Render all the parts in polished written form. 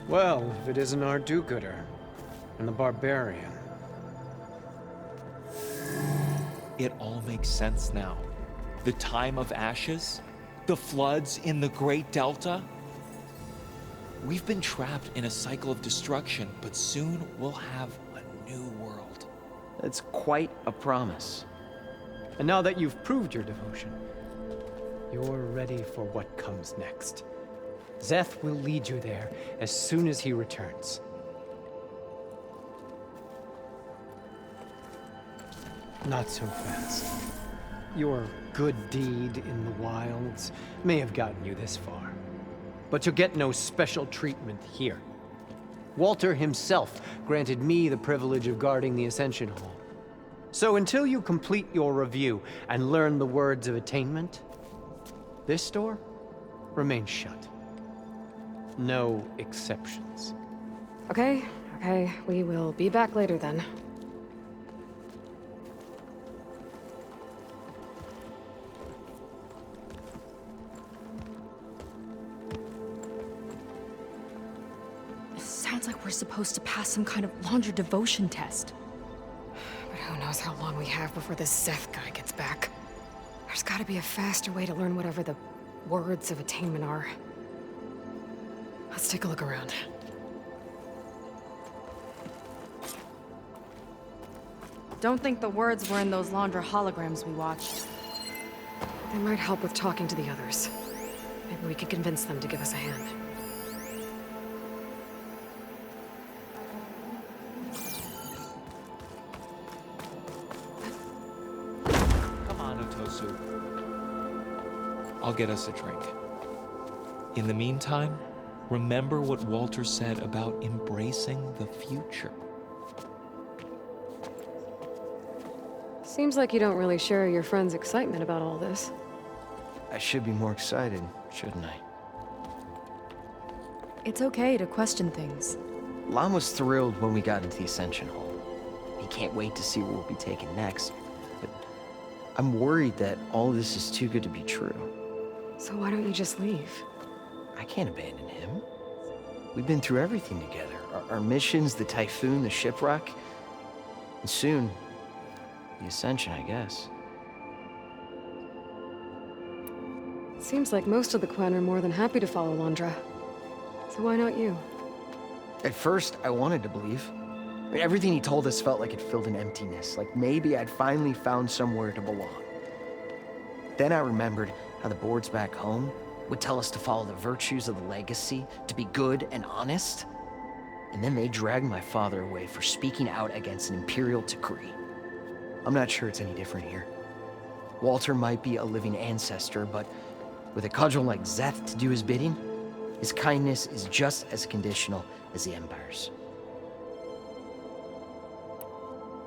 Well, if it isn't our do-gooder and the barbarian. It all makes sense now. The time of ashes, the floods in the Great Delta. We've been trapped in a cycle of destruction, but soon we'll have a new world. That's quite a promise. And now that you've proved your devotion, you're ready for what comes next. Szeth will lead you there as soon as he returns. Not so fast. Your good deed in the wilds may have gotten you this far, but you'll get no special treatment here. Walter himself granted me the privilege of guarding the Ascension Hall. So until you complete your review and learn the words of attainment, this door remains shut. No exceptions. Okay, we will be back later then. Sounds like we're supposed to pass some kind of Laundra devotion test. But who knows how long we have before this Szeth guy gets back. There's gotta be a faster way to learn whatever the words of attainment are. Let's take a look around. Don't think the words were in those Laundra holograms we watched. They might help with talking to the others. Maybe we can convince them to give us a hand. Come on, Otosu. I'll get us a drink. In the meantime, remember what Walter said about embracing the future. Seems like you don't really share your friend's excitement about all this. I should be more excited, shouldn't I? It's okay to question things. Lon was thrilled when we got into the Ascension Hall. He can't wait to see where we'll be taken next. But I'm worried that all of this is too good to be true. So why don't you just leave? I can't abandon him. We've been through everything together. Our missions, the Typhoon, the shipwreck. And soon, the Ascension, I guess. Seems like most of the Quen are more than happy to follow Laundra. So why not you? At first, I wanted to believe. I mean, everything he told us felt like it filled an emptiness, like maybe I'd finally found somewhere to belong. Then I remembered how the boards back home would tell us to follow the virtues of the legacy, to be good and honest. And then they dragged my father away for speaking out against an imperial decree. I'm not sure it's any different here. Walter might be a living ancestor, but with a cudgel like Szeth to do his bidding, his kindness is just as conditional as the Empire's.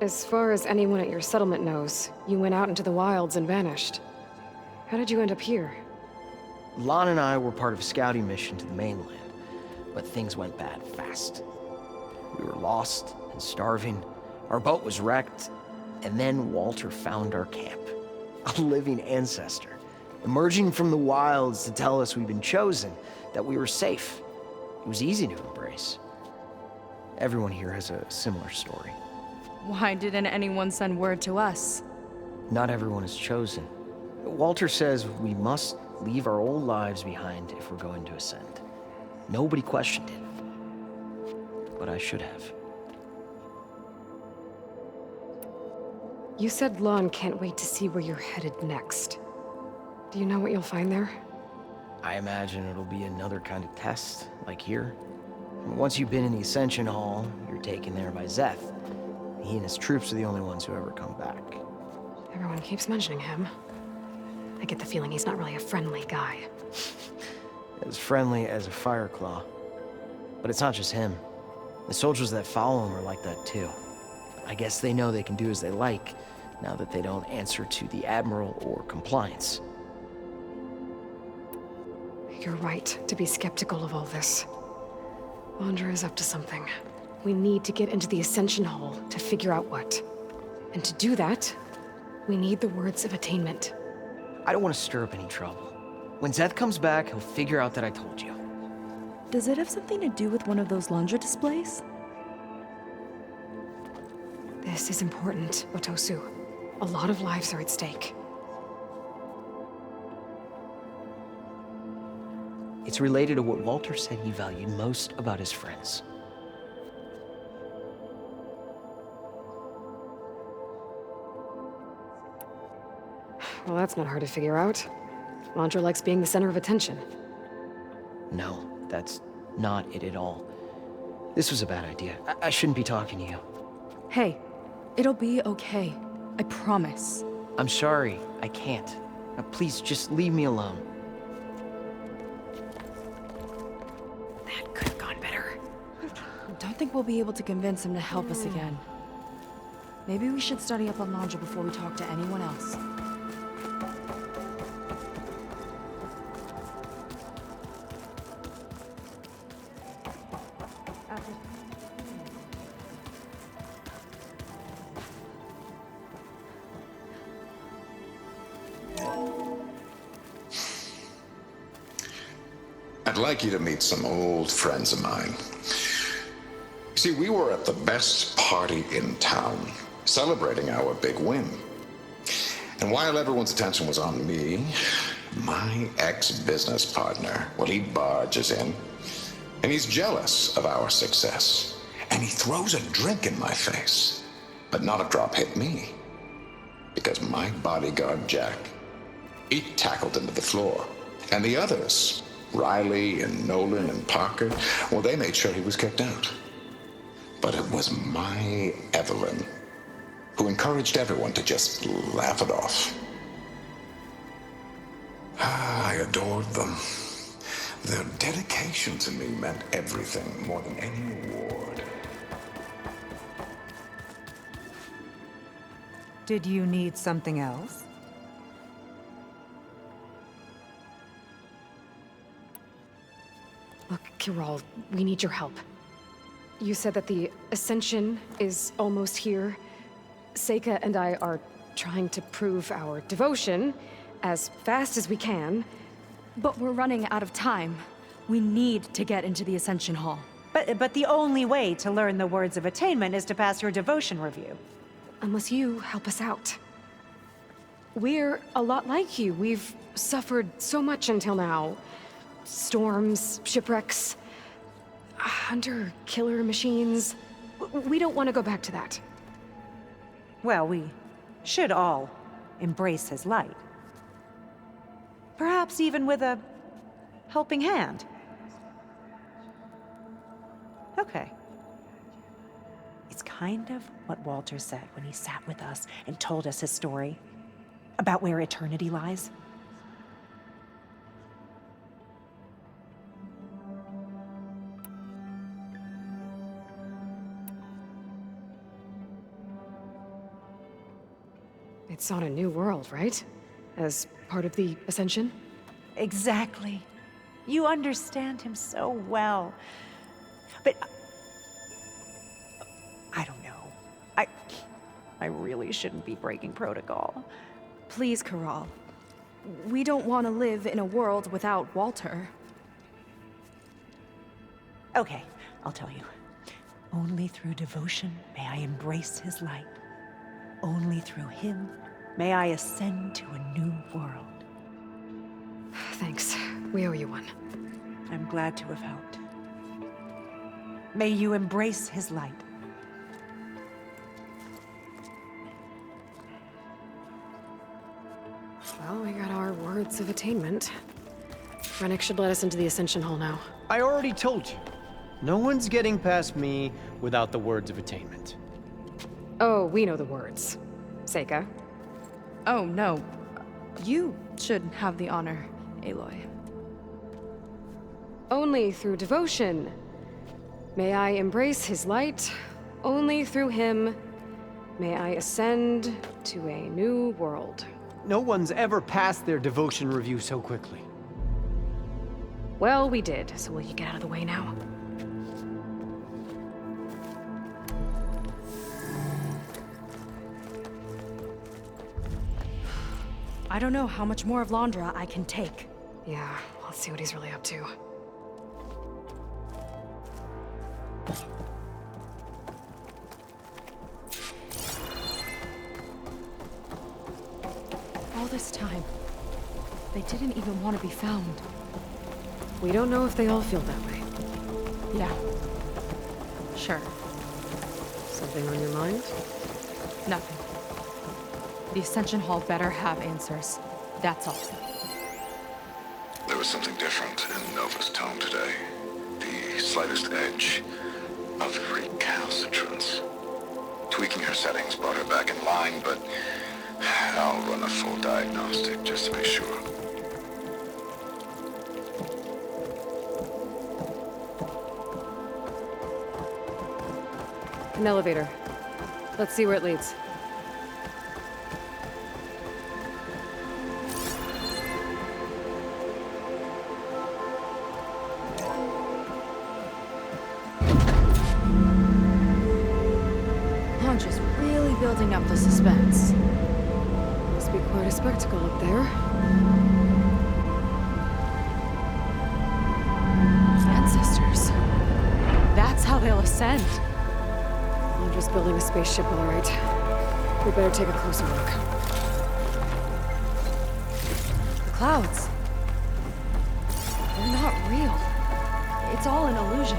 As far as anyone at your settlement knows, you went out into the wilds and vanished. How did you end up here? Lon and I were part of a scouting mission to the mainland, but things went bad fast. We were lost and starving, our boat was wrecked, and then Walter found our camp. A living ancestor, emerging from the wilds to tell us we'd been chosen, that we were safe. It was easy to embrace. Everyone here has a similar story. Why didn't anyone send word to us? Not everyone is chosen. Walter says we must leave our old lives behind if we're going to ascend. Nobody questioned it. But I should have. You said Lon can't wait to see where you're headed next. Do you know what you'll find there? I imagine it'll be another kind of test, like here. Once you've been in the Ascension Hall, you're taken there by Szeth. He and his troops are the only ones who ever come back. Everyone keeps mentioning him. I get the feeling he's not really a friendly guy. As friendly as a Fireclaw. But it's not just him. The soldiers that follow him are like that too. I guess they know they can do as they like, now that they don't answer to the Admiral or Compliance. You're right to be skeptical of all this. Laundra is up to something. We need to get into the Ascension Hall to figure out what. And to do that, we need the words of attainment. I don't want to stir up any trouble. When Szeth comes back, he'll figure out that I told you. Does it have something to do with one of those Landra displays? This is important, Otosu. A lot of lives are at stake. It's related to what Walter said he valued most about his friends. Well, that's not hard to figure out. Landra likes being the center of attention. No, that's not it at all. This was a bad idea. I shouldn't be talking to you. Hey, it'll be okay. I promise. I'm sorry, I can't. Now, please, just leave me alone. That could have gone better. Don't think we'll be able to convince him to help us again. Maybe we should study up on Landra before we talk to anyone else. I'd like you to meet some old friends of mine. See, we were at the best party in town, celebrating our big win. And while everyone's attention was on me, my ex-business partner, well, he barges in, and he's jealous of our success. And he throws a drink in my face, but not a drop hit me. Because my bodyguard, Jack, he tackled him to the floor. And the others, Riley and Nolan and Parker, well, they made sure he was kicked out. But it was my Evelyn who encouraged everyone to just laugh it off. I adored them. Their dedication to me meant everything, more than any award. Did you need something else? Look, Kirol, we need your help. You said that the Ascension is almost here. Seika and I are trying to prove our devotion as fast as we can. But we're running out of time. We need to get into the Ascension Hall. But the only way to learn the words of attainment is to pass your devotion review. Unless you help us out. We're a lot like you. We've suffered so much until now. Storms, shipwrecks, hunter-killer machines. We don't want to go back to that. Well, we should all embrace his light. Perhaps even with a helping hand. Okay. It's kind of what Walter said when he sat with us and told us his story about where eternity lies. It's on a new world, right? As part of the Ascension? Exactly. You understand him so well. But I don't know. I really shouldn't be breaking protocol. Please, Kirol. We don't want to live in a world without Walter. Okay, I'll tell you. Only through devotion may I embrace his light. Only through him may I ascend to a new world. Thanks. We owe you one. I'm glad to have helped. May you embrace his light. Well, we got our words of attainment. Rennick should let us into the Ascension Hall now. I already told you. No one's getting past me without the words of attainment. Oh, we know the words. Seika. Oh, no. You should have the honor, Aloy. Only through devotion may I embrace his light. Only through him may I ascend to a new world. No one's ever passed their devotion review so quickly. Well, we did, so will you get out of the way now? I don't know how much more of Landra I can take. Yeah, let's see what he's really up to. All this time, they didn't even want to be found. We don't know if they all feel that way. Yeah. Sure. Something on your mind? Nothing. The Ascension Hall better have answers. That's all. There was something different in Nova's tone today. The slightest edge of recalcitrance. Tweaking her settings brought her back in line, but I'll run a full diagnostic just to be sure. An elevator. Let's see where it leads. Just really building up the suspense. Must be quite a spectacle up there. Ancestors. That's how they'll ascend. I'm just building a spaceship, all right. We better take a closer look. The clouds. They're not real. It's all an illusion.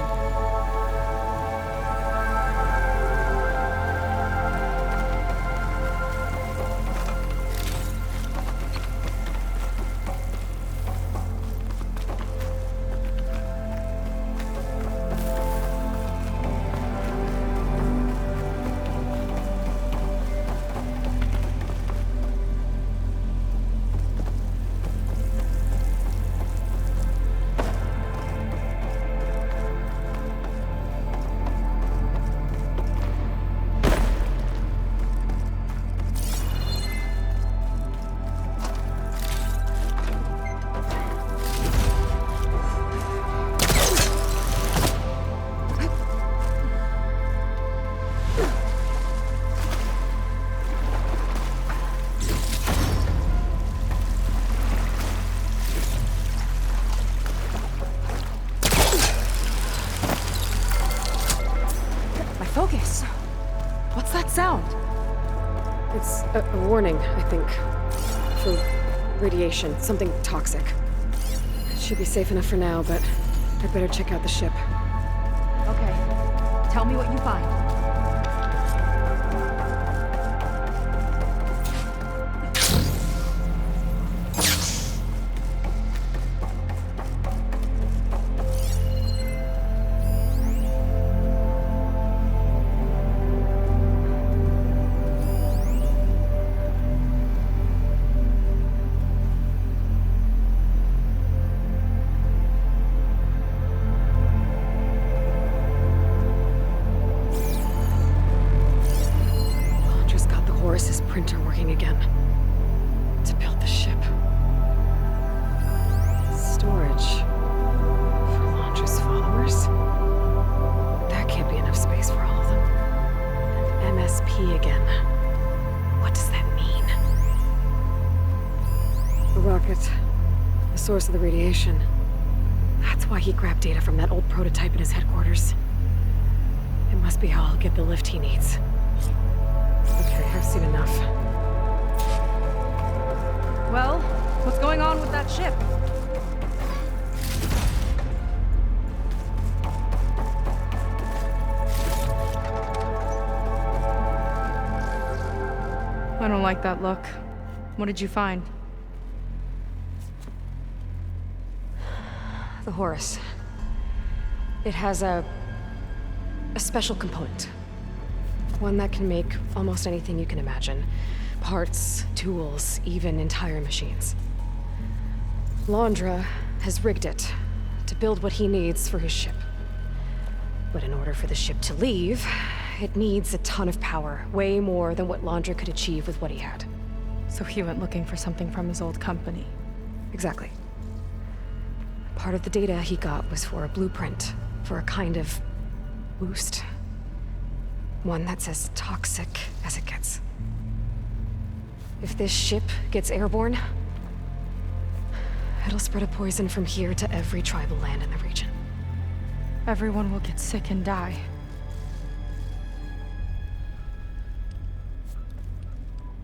Focus. What's that sound? It's a warning, I think. For radiation, something toxic. It should be safe enough for now, but I'd better check out the ship. Okay. Tell me what you find. Horus's printer working again. To build the ship. Storage. For Londra's followers? That can't be enough space for all of them. And MSP again. What does that mean? The rocket. The source of the radiation. That's why he grabbed data from that old prototype in his headquarters. It must be how I'll get the lift he needs. Okay, I've seen enough. Well, what's going on with that ship? I don't like that look. What did you find? The Horus. It has a special component. One that can make almost anything you can imagine. Parts, tools, even entire machines. Londra has rigged it to build what he needs for his ship. But in order for the ship to leave, it needs a ton of power, way more than what Londra could achieve with what he had. So he went looking for something from his old company. Exactly. Part of the data he got was for a blueprint, for a kind of boost. One that's as toxic as it gets. If this ship gets airborne, it'll spread a poison from here to every tribal land in the region. everyone will get sick and die.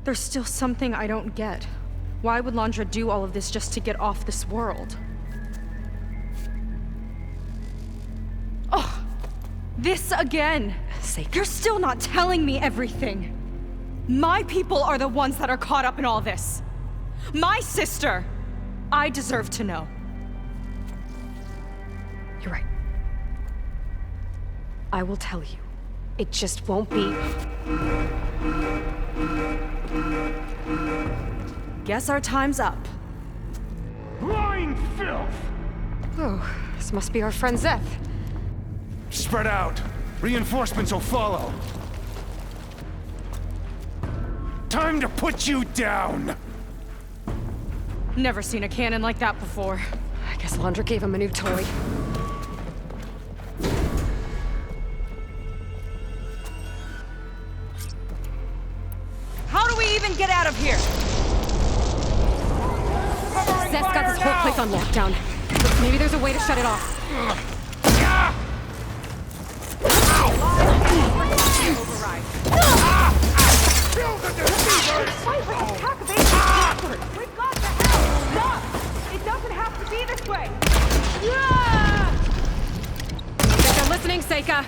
There's still something I don't get. Why would Londra do all of this just to get off this world? Oh! This again! You're still not telling me everything! My people are the ones that are caught up in all this! My sister! I deserve to know. You're right. I will tell you. It just won't be... Guess our time's up. Lying filth! Oh, this must be our friend Zeth. Spread out. Reinforcements will follow. Time to put you down! Never seen a cannon like that before. I guess Londra gave him a new toy. How do we even get out of here? Zeth's got this whole place on lockdown. But maybe there's a way to shut it off. Kill the deceivers! Wait, with this pack of agents, we've got the hell! Stop! It doesn't have to be this way! If you're listening, Seika.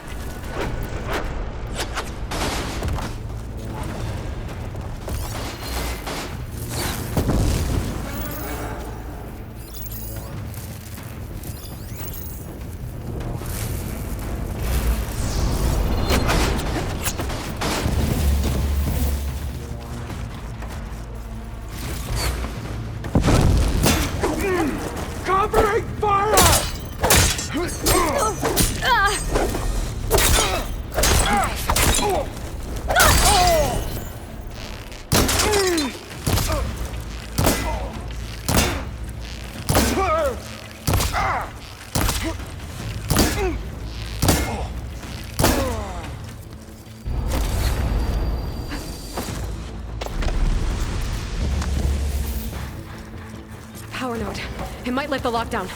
Covering fire! Power node. It might lift the lockdown.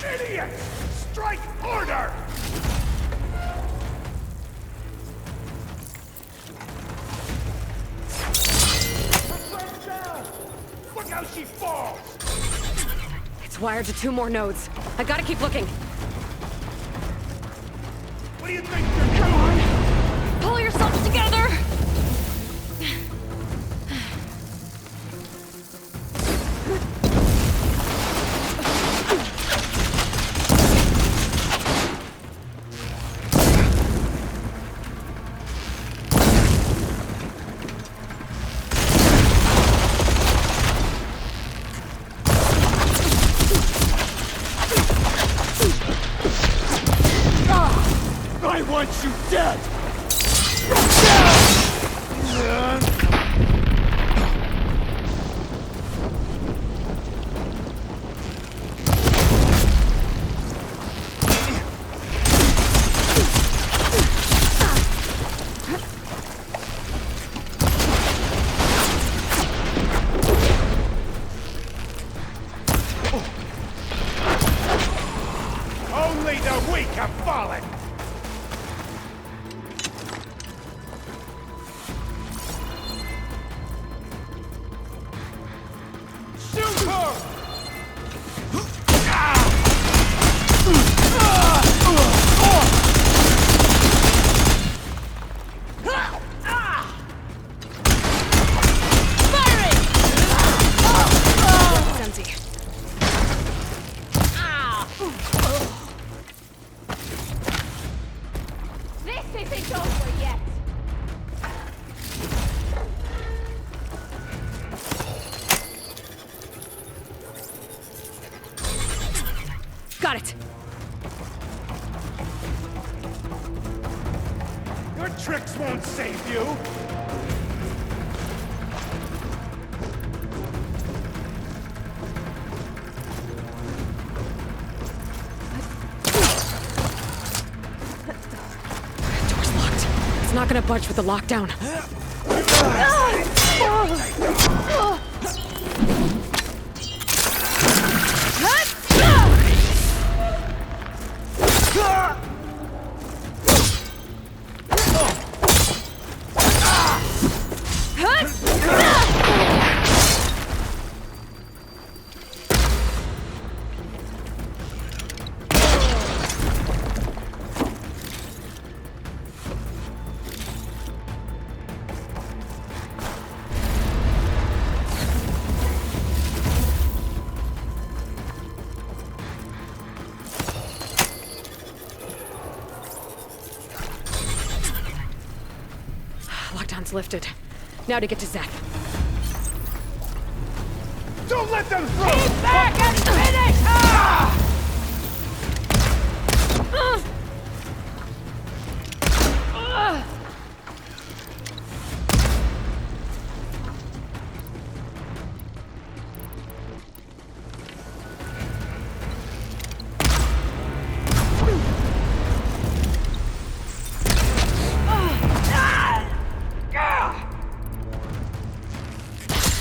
Idiot! Strike order! Look how she falls! It's wired to 2 more nodes. I gotta keep looking. What do you think you're doing? Pull yourselves together! I want you dead! Only the weak have fallen! Shoot her! It's empty. This isn't over yet. Got it. Your tricks won't save you! not gonna budge with the lockdown. Lockdown's lifted. Now to get to Zeth. Don't let them through! Keep back and finish her!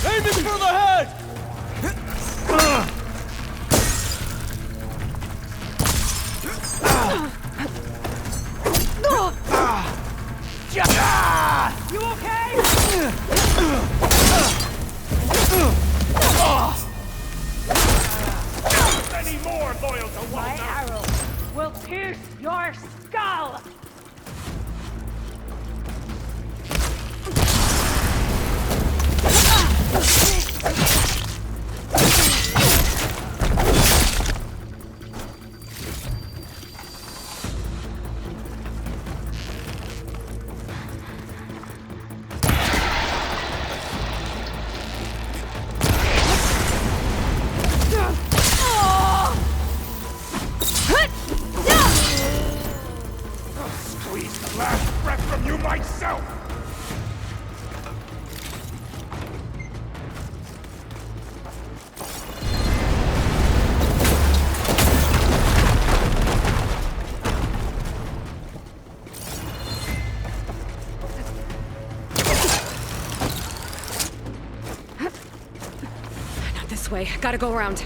Aiming for the head! You okay? Any more loyal to one My arrow will pierce your skull! Squeeze the last breath from you myself! Not this way. Gotta go around.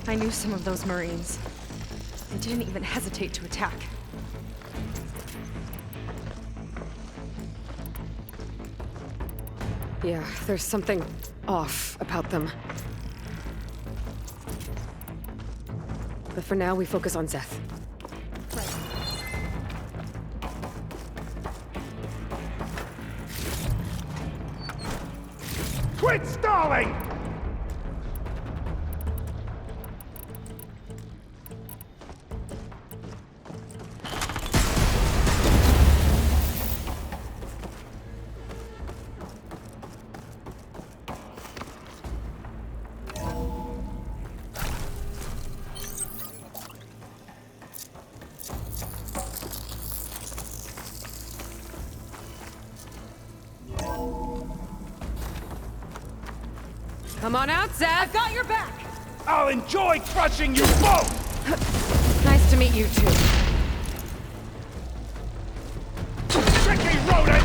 I knew some of those Marines. They didn't even hesitate to attack. Yeah, there's something off about them. But for now, we focus on Zeth. Quit stalling! Come on out, Zeth! I've got your back! I'll enjoy crushing you both! Nice to meet you, too. Tricky rodent!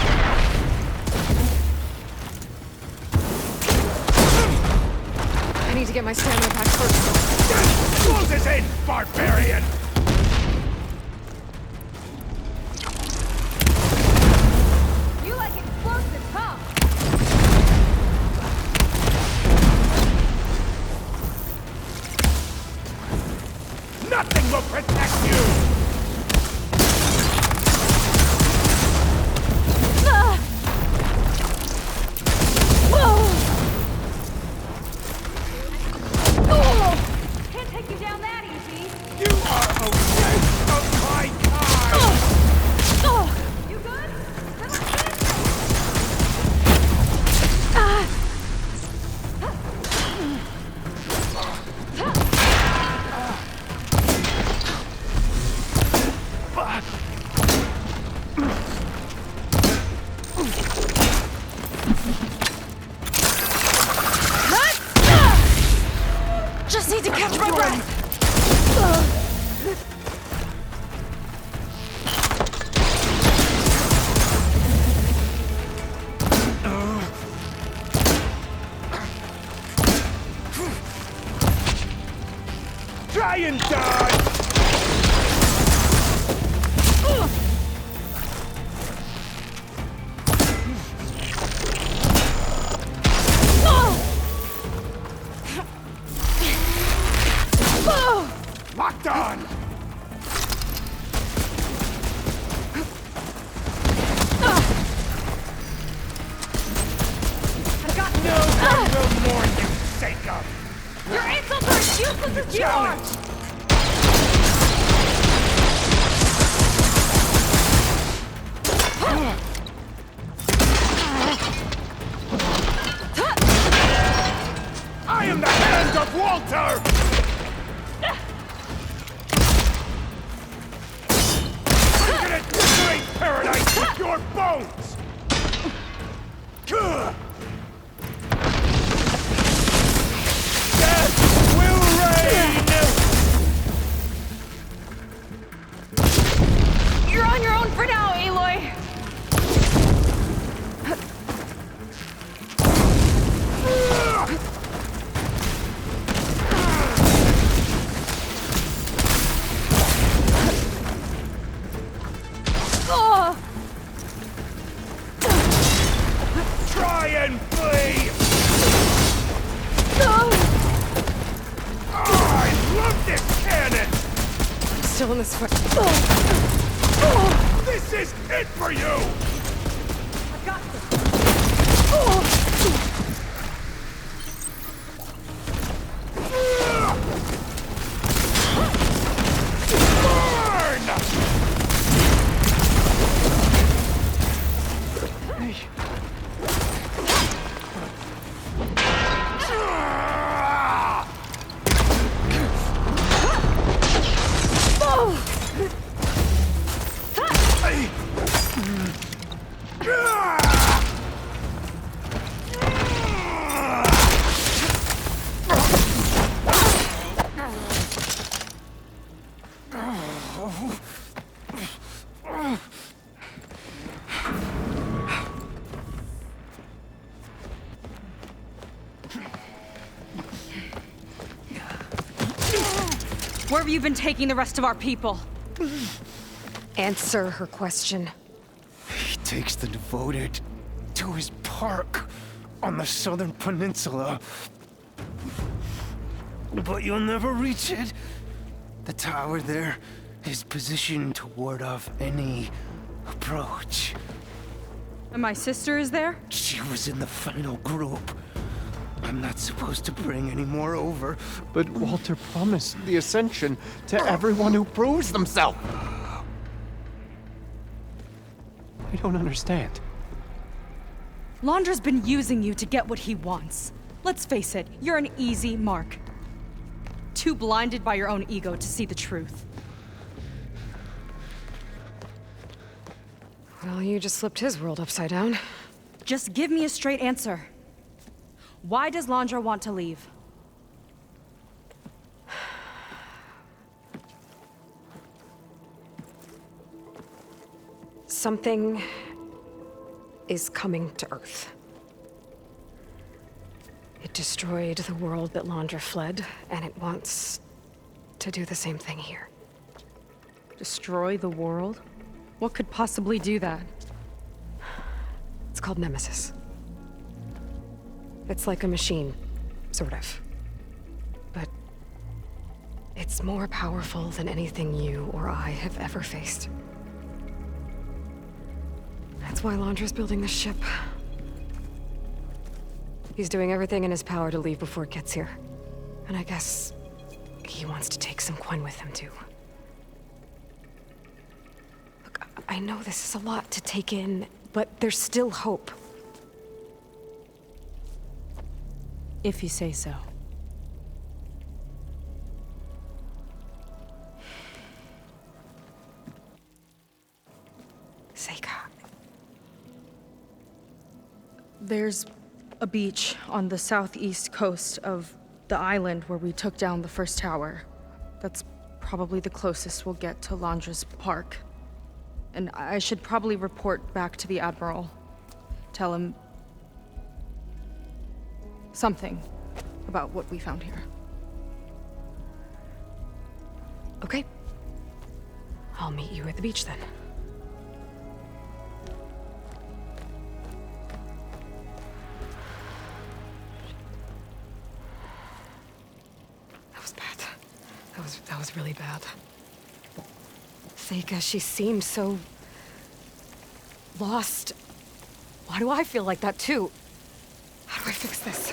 I need to get my stamina back first. Close this in, barbarian! You like explosives, huh? Nothing will protect you! Can't take you down that easy. You are a waste of my time! You good? Little kid? Just need to catch my breath! Try and die! Locked on! I got you! Nobody will mourn you, Seika! Your insults are as useless as you are! I am the Hand of Walter! I'm gonna decorate paradise with your bones! Death will reign! You're on your own for now, Aloy! Try and flee! I love this cannon! Still in this fight. This is it for you! I've got this! Burn! Where have you been taking the rest of our people? Answer her question. He takes the devoted to his park on the southern peninsula. But you'll never reach it. The tower there is positioned to ward off any approach. And my sister is there? She was in the final group. I'm not supposed to bring any more over. But Walter promised the Ascension to everyone who proves themselves. I don't understand. Londra's been using you to get what he wants. Let's face it, you're an easy mark. Too blinded by your own ego to see the truth. Well, you just flipped his world upside down. Just give me a straight answer. Why does Londra want to leave? Something is coming to Earth. It destroyed the world that Londra fled, and it wants to do the same thing here. Destroy the world? What could possibly do that? It's called Nemesis. It's like a machine, sort of. But it's more powerful than anything you or I have ever faced. That's why Londra's building this ship. He's doing everything in his power to leave before it gets here. And I guess he wants to take some Quen with him, too. Look, I know this is a lot to take in, but there's still hope. If you say so. Seika. There's a beach on the southeast coast of The island where we took down the first tower. That's probably the closest we'll get to Londra's park. And I should probably report back to the Admiral. Tell him... something about what we found here. Okay. I'll meet you at the beach then. That was bad. That was really bad. Seika, she seemed so... lost. Why do I feel like that too? How do I fix this?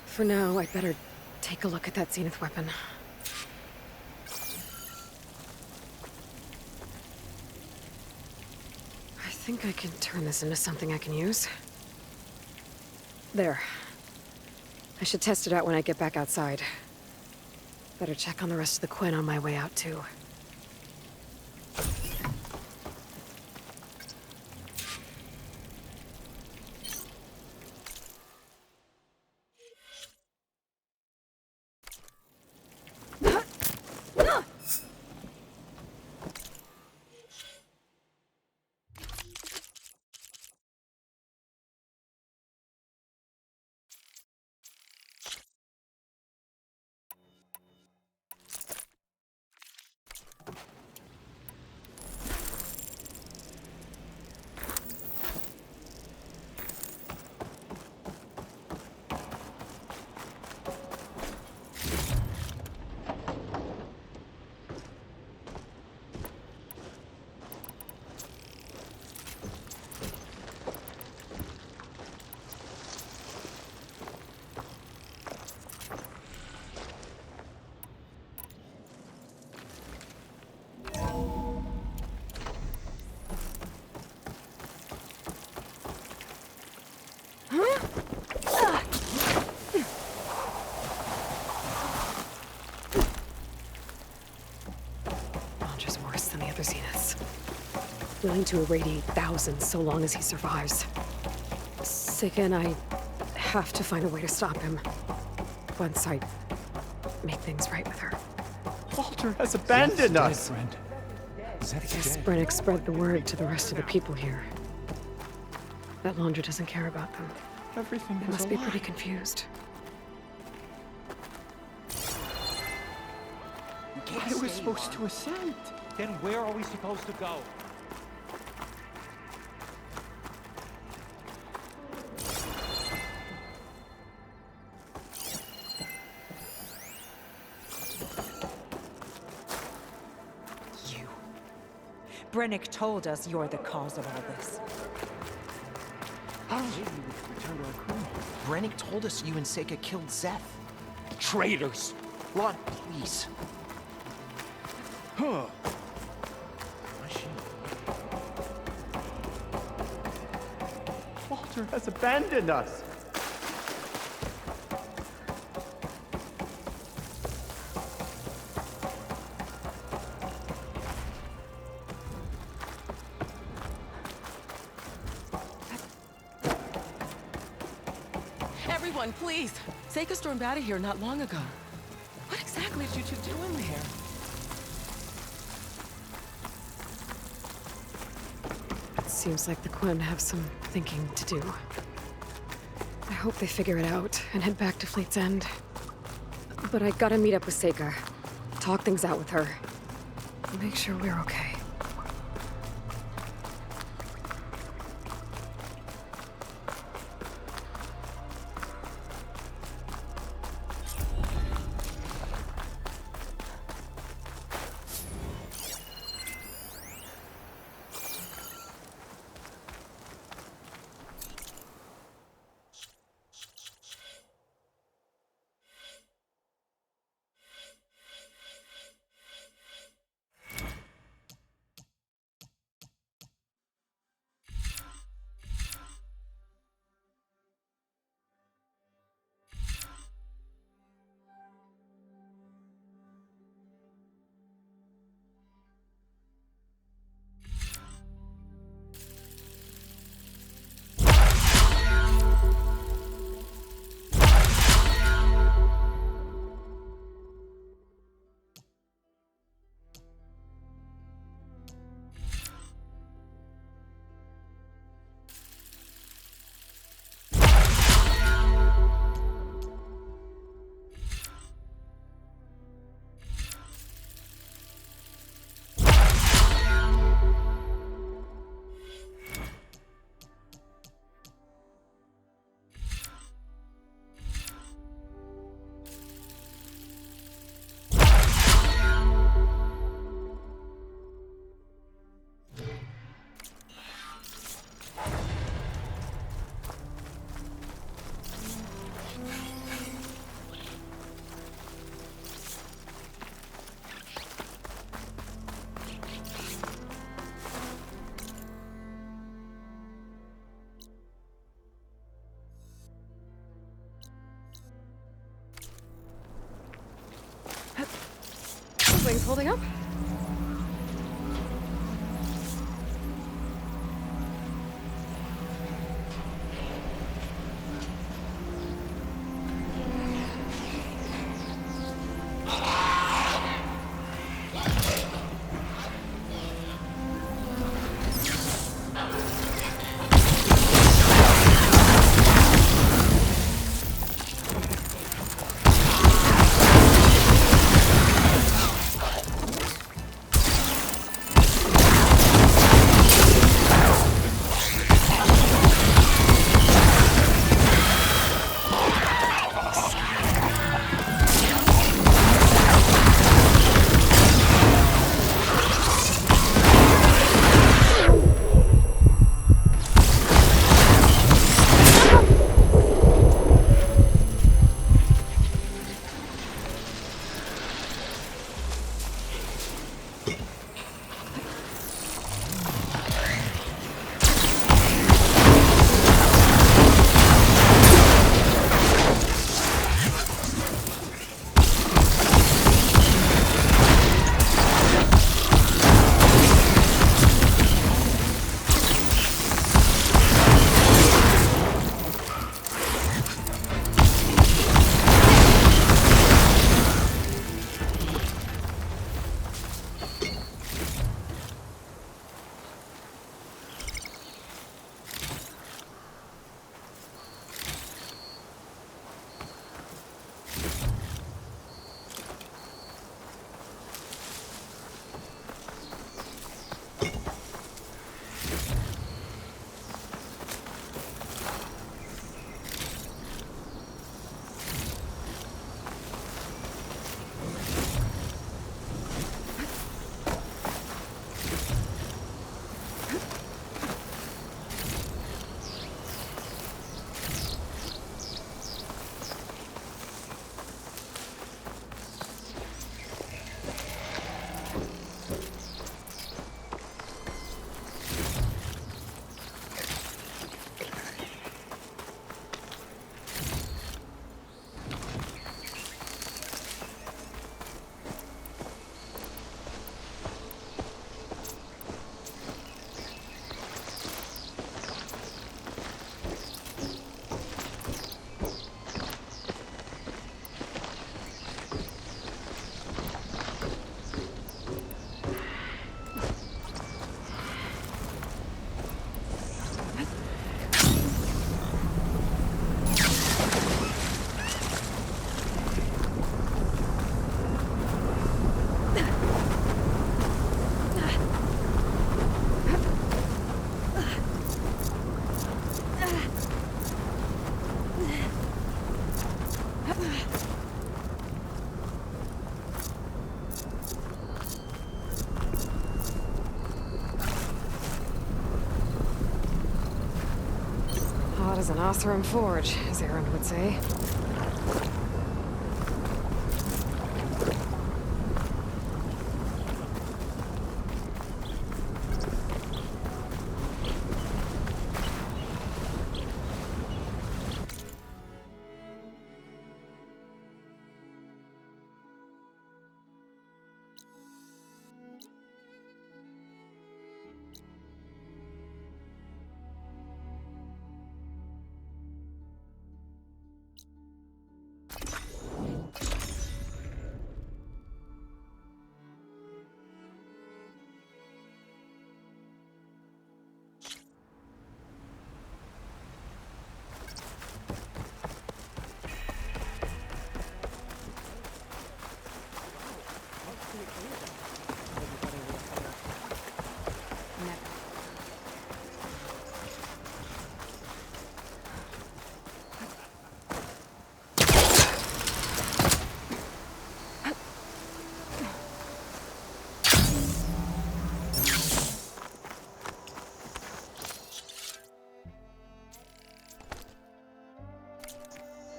For now, I'd better take a look at that Zenith weapon. I think I can turn this into something I can use. There. I should test it out when I get back outside. Better check on the rest of the Quen on my way out, too. Zeniths. Willing to irradiate thousands so long as he survives. Seika and I have to find a way to stop him. Once I make things right with her. Walter has abandoned us! I guess Brennick spread the word to the rest of the people here. That Londra doesn't care about them. Everything They was must a be lie. pretty confused. I was supposed to ascend. Then where are we supposed to go? You. Brennick told us you're the cause of all this. Brennick told us you and Seika killed Zeth. Traitors! Lon, please. Huh. Walter has abandoned us. Everyone, please! Seika stormed out of here not long ago. What exactly did you two do in there? Seems like the Quen have some thinking to do. I hope they figure it out and head back to Fleet's End. But I gotta meet up with Seika. Talk things out with her. Make sure we're okay. building's holding up? Hot as an Oseram forge, as Aaron would say.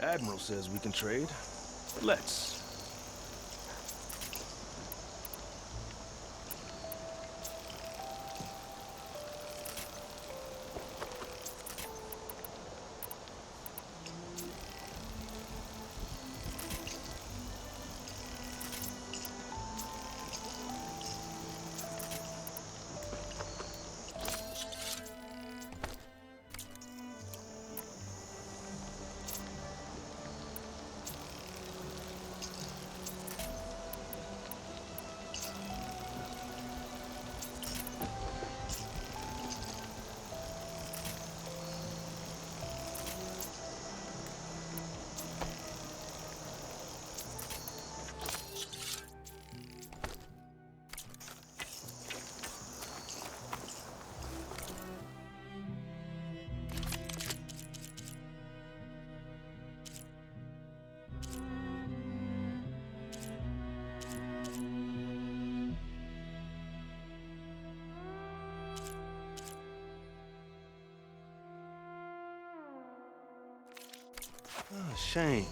Admiral says we can trade. Let's. Oh, shame.